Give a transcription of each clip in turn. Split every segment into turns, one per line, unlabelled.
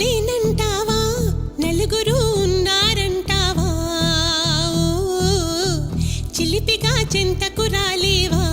కలుసుకోలేనంటావా నలుగురు ఉన్నారంటావా చిలిపిగా చెంతకు రాలేవా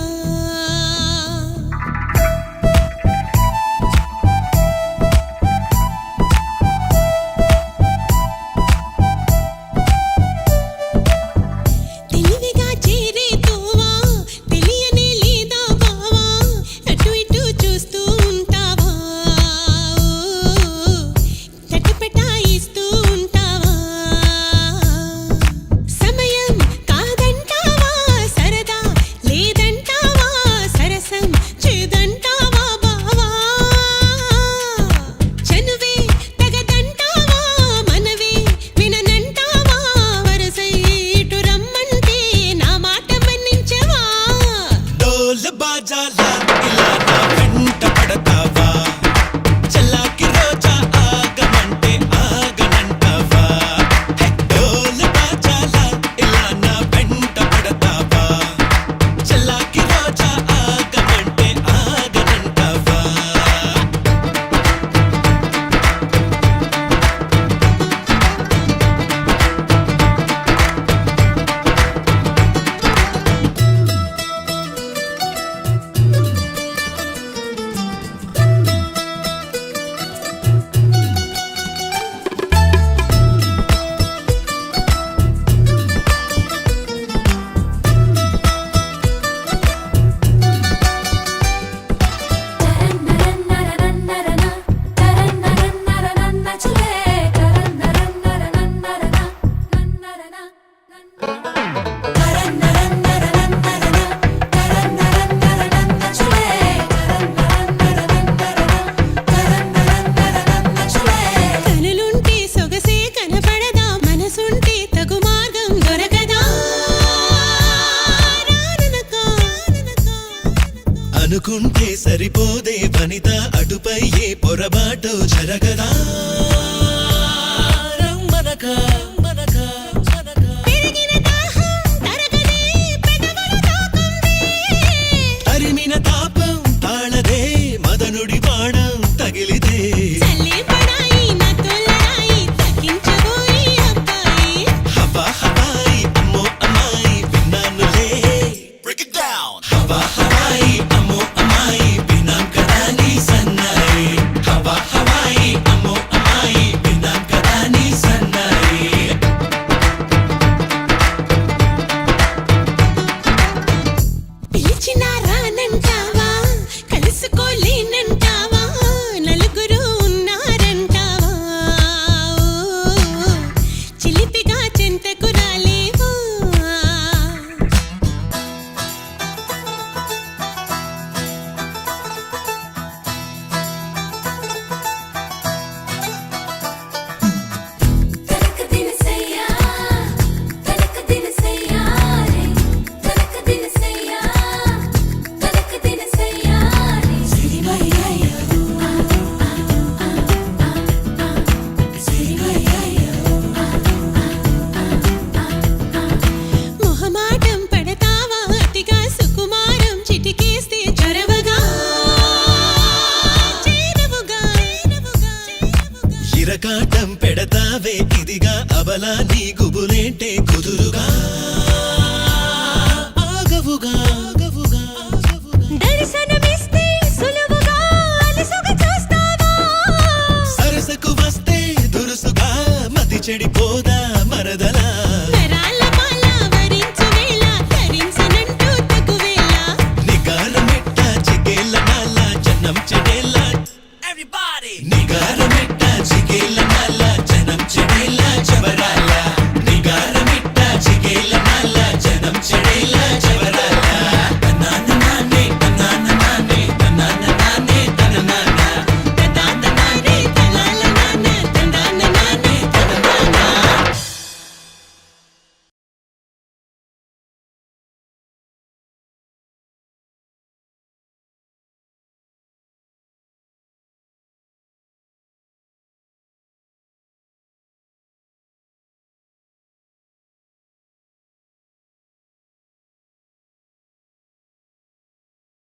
అనుకుంటే సరిపోదే వనిత అటుపై ఏ పొరబాటు జరగదా రమ్మనక అరిమిన తాపం తాళదే మదనుడి బాణం తగిలిదే హవా హవాయి అమ్మో అమ్మాయి విన్నానులే బ్రేక్ ఇట్ డౌన్ హవా హవాయి అమ్మో అమ్మాయి విన్నాం కదా నీ సన్నాయి హవా హవాయి అమ్మో అమ్మాయి విన్నాం కదా నీ సన్నాయి
పిలిచినా రానంటావా కలుసుకోలేనంటావా నలుగురు ఉన్నారంటావా చిలిపిగా చెంతకు రాలేవా మొహమాటం పడతావా అతిగా సుకుమారం చిటికేస్తే చొరవగా చేరవుగా
ఇరకాటం పెడతావే ఇదిగా అబలా నీ గుబులేంటే కుదురుగా